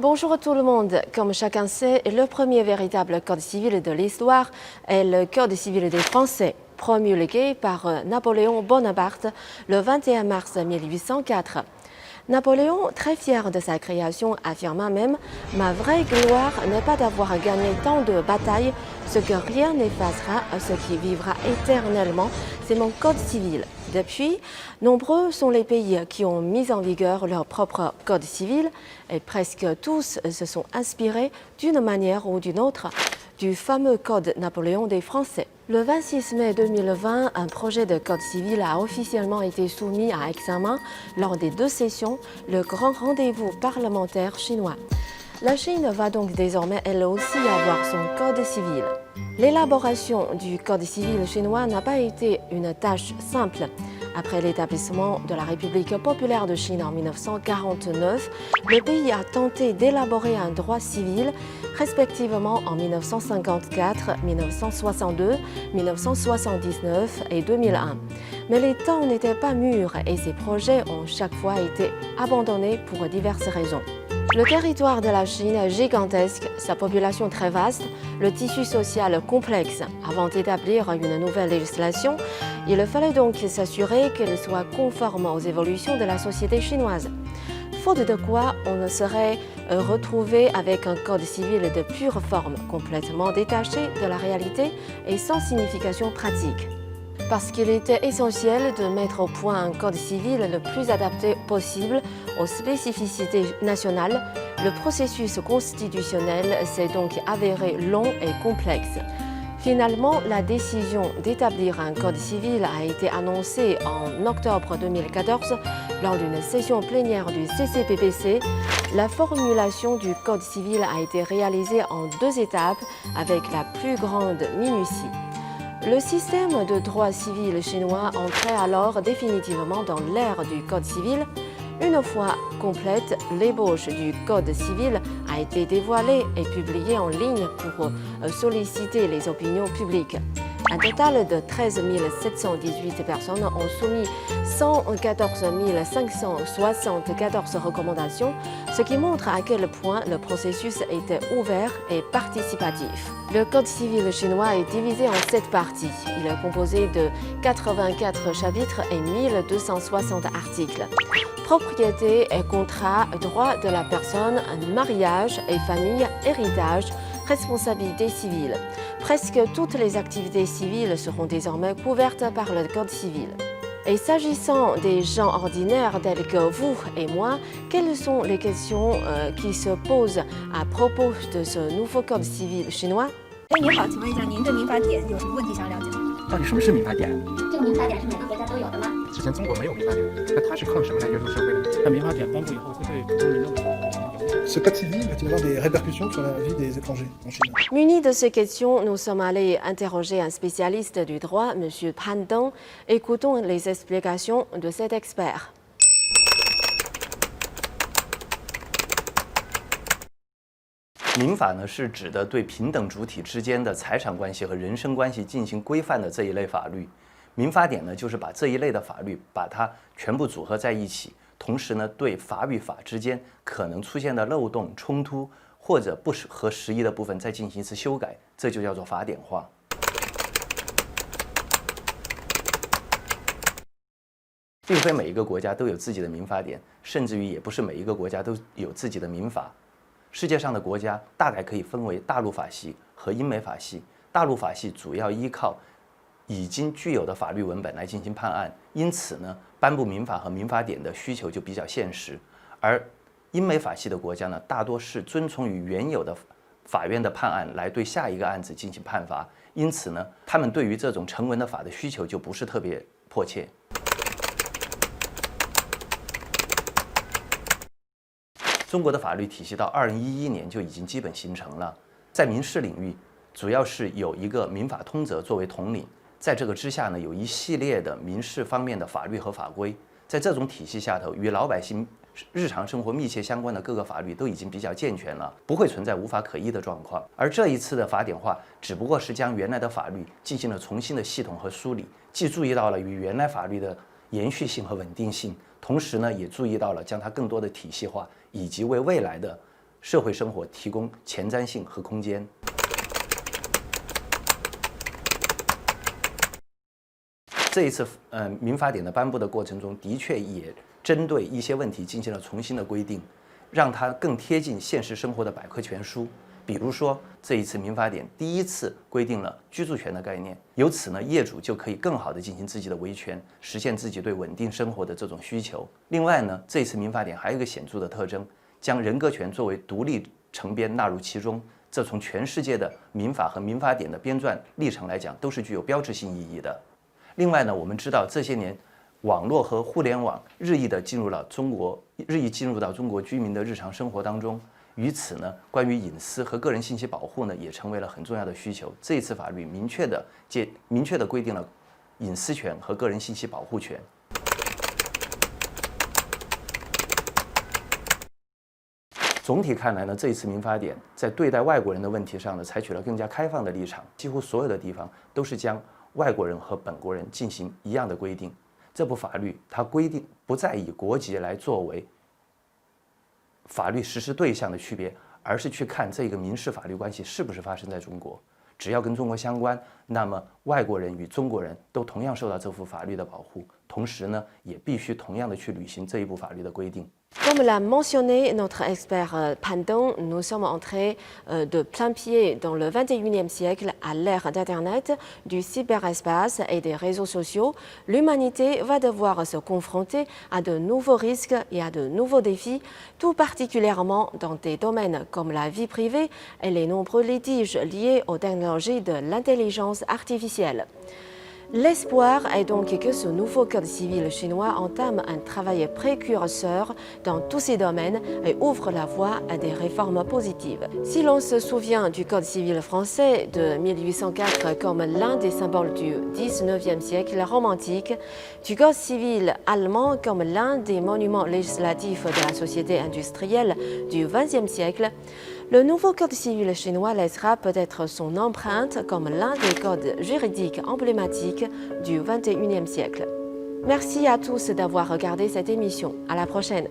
Bonjour à tout le monde. Comme chacun sait, le premier véritable code civil de l'histoire est le Code civil des Français, promulgué par Napoléon Bonaparte le 21 mars 1804. Napoléon, très fier de sa création, affirma même « Ma vraie gloire n'est pas d'avoir gagné tant de batailles, ce que rien n'effacera, ce qui vivra éternellement, c'est mon code civil ». Depuis, nombreux sont les pays qui ont mis en vigueur leur propre code civil et presque tous se sont inspirés d'une manière ou d'une autre du fameux Code Napoléon des Français. Le 26 mai 2020, un projet de code civil a officiellement été soumis à examen lors des 2 sessions, le grand rendez-vous parlementaire chinois. La Chine va donc désormais elle aussi avoir son code civil. L'élaboration du code civil chinois n'a pas été une tâche simple. Après l'établissement de la République populaire de Chine en 1949, le pays a tenté d'élaborer un droit civil, respectivement en 1954, 1962, 1979 et 2001. Mais les temps n'étaient pas mûrs et ces projets ont chaque fois été abandonnés pour diverses raisons. Le territoire de la Chine est gigantesque, sa population très vaste, le tissu social complexe. Avant d'établir une nouvelle législation, il fallait donc s'assurer qu'elle soit conforme aux évolutions de la société chinoise. Faute de quoi, on serait retrouvé avec un code civil de pure forme, complètement détaché de la réalité et sans signification pratique. Parce qu'il était essentiel de mettre au point un code civil le plus adapté possible aux spécificités nationales, le processus constitutionnel s'est donc avéré long et complexe. Finalement, la décision d'établir un code civil a été annoncée en octobre 2014 lors d'une session plénière du CCPPC. La formulation du code civil a été réalisée en 2 étapes avec la plus grande minutie. Le système de droit civil chinois entrait alors définitivement dans l'ère du Code civil. Une fois complète, l'ébauche du Code civil a été dévoilée et publiée en ligne pour solliciter les opinions publiques. Un total de 13 718 personnes ont soumis 114 574 recommandations, ce qui montre à quel point le processus était ouvert et participatif. Le Code civil chinois est divisé en 7 parties. Il est composé de 84 chapitres et 1260 articles. Propriété et contrat, droit de la personne, mariage et famille, héritage, responsabilité civile. Presque toutes les activités civiles seront désormais couvertes par le Code civil. Et s'agissant des gens ordinaires tels que vous et moi, quelles sont les questions qui se posent à propos de ce nouveau Code civil chinois? 哎，你好，请问一下，您对民法典有什么问题想了解吗？到底什么是民法典？这个民法典是每个国家都有的吗？之前中国没有民法典，那它是靠什么来约束社会的？那民法典颁布以后会对普通民众有影响？ Ce code civil va avoir des répercussions sur la vie des étrangers en Chine. Munis de ces questions, nous sommes allés interroger un spécialiste du droit, M. Pan Deng. Écoutons les explications de cet expert. 民法呢，是指的对平等主体之间的财产关系和人身关系进行规范的这一类法律。民法典呢，就是把这一类的法律把它全部组合在一起，同时呢，对法与法之间可能出现的漏洞、冲突或者不合时宜的部分再进行一次修改，这就叫做法典化。并非每一个国家都有自己的民法典，甚至于也不是每一个国家都有自己的民法。 世界上的国家大概可以分为大陆法系和英美法系。大陆法系主要依靠已经具有的法律文本来进行判案，因此呢，颁布民法和民法典的需求就比较现实。而英美法系的国家呢，大多是遵从于原有的法院的判案来对下一个案子进行判罚，因此呢，他们对于这种成文的法的需求就不是特别迫切。 中国的法律体系到2011年就已经基本形成了，在民事领域，主要是有一个民法通则作为统领，在这个之下呢，有一系列的民事方面的法律和法规，在这种体系下头，与老百姓日常生活密切相关的各个法律都已经比较健全了，不会存在无法可依的状况。而这一次的法典化，只不过是将原来的法律进行了重新的系统和梳理，既注意到了与原来法律的延续性和稳定性，同时呢，也注意到了将它更多的体系化。 以及为未来的社会生活提供前瞻性和空间。这一次民法典的颁布的过程中，的确也针对一些问题进行了重新的规定，让它更贴近现实生活的百科全书。比如说，这一次民法典第一次规定了居住权的概念，由此呢，业主就可以更好地进行自己的维权，实现自己对稳定生活的这种需求。另外呢，这一次民法典还有一个显著的特征，将人格权作为独立成编纳入其中。这从全世界的民法和民法典的编撰历程来讲，都是具有标志性意义的。另外呢，我们知道这些年，网络和互联网日益进入到中国居民的日常生活当中。于此呢，关于隐私和个人信息保护呢，也成为了很重要的需求。这一次法律明确地规定了隐私权和个人信息保护权。总体看来呢，这一次民法典在对待外国人的问题上呢，采取了更加开放的立场，几乎所有的地方都是将外国人和本国人进行一样的规定。这部法律它规定不再以国籍来作为法律实施对象的区别，而是去看这个民事法律关系是不是发生在中国。只要跟中国相关，那么外国人与中国人都同样受到这部法律的保护，同时呢，也必须同样的去履行这一部法律的规定。Comme l'a mentionné notre expert Pandong, nous sommes entrés de plein pied dans le 21e siècle à l'ère d'Internet, du cyberespace et des réseaux sociaux. L'humanité va devoir se confronter à de nouveaux risques et à de nouveaux défis, tout particulièrement dans des domaines comme la vie privée et les nombreux litiges liés aux technologies de l'intelligence artificielle. L'espoir est donc que ce nouveau code civil chinois entame un travail précurseur dans tous ces domaines et ouvre la voie à des réformes positives. Si l'on se souvient du code civil français de 1804 comme l'un des symboles du 19e siècle romantique, du code civil allemand comme l'un des monuments législatifs de la société industrielle du 20e siècle, le nouveau code civil chinois laissera peut-être son empreinte comme l'un des codes juridiques emblématiques du 21e siècle. Merci à tous d'avoir regardé cette émission. À la prochaine.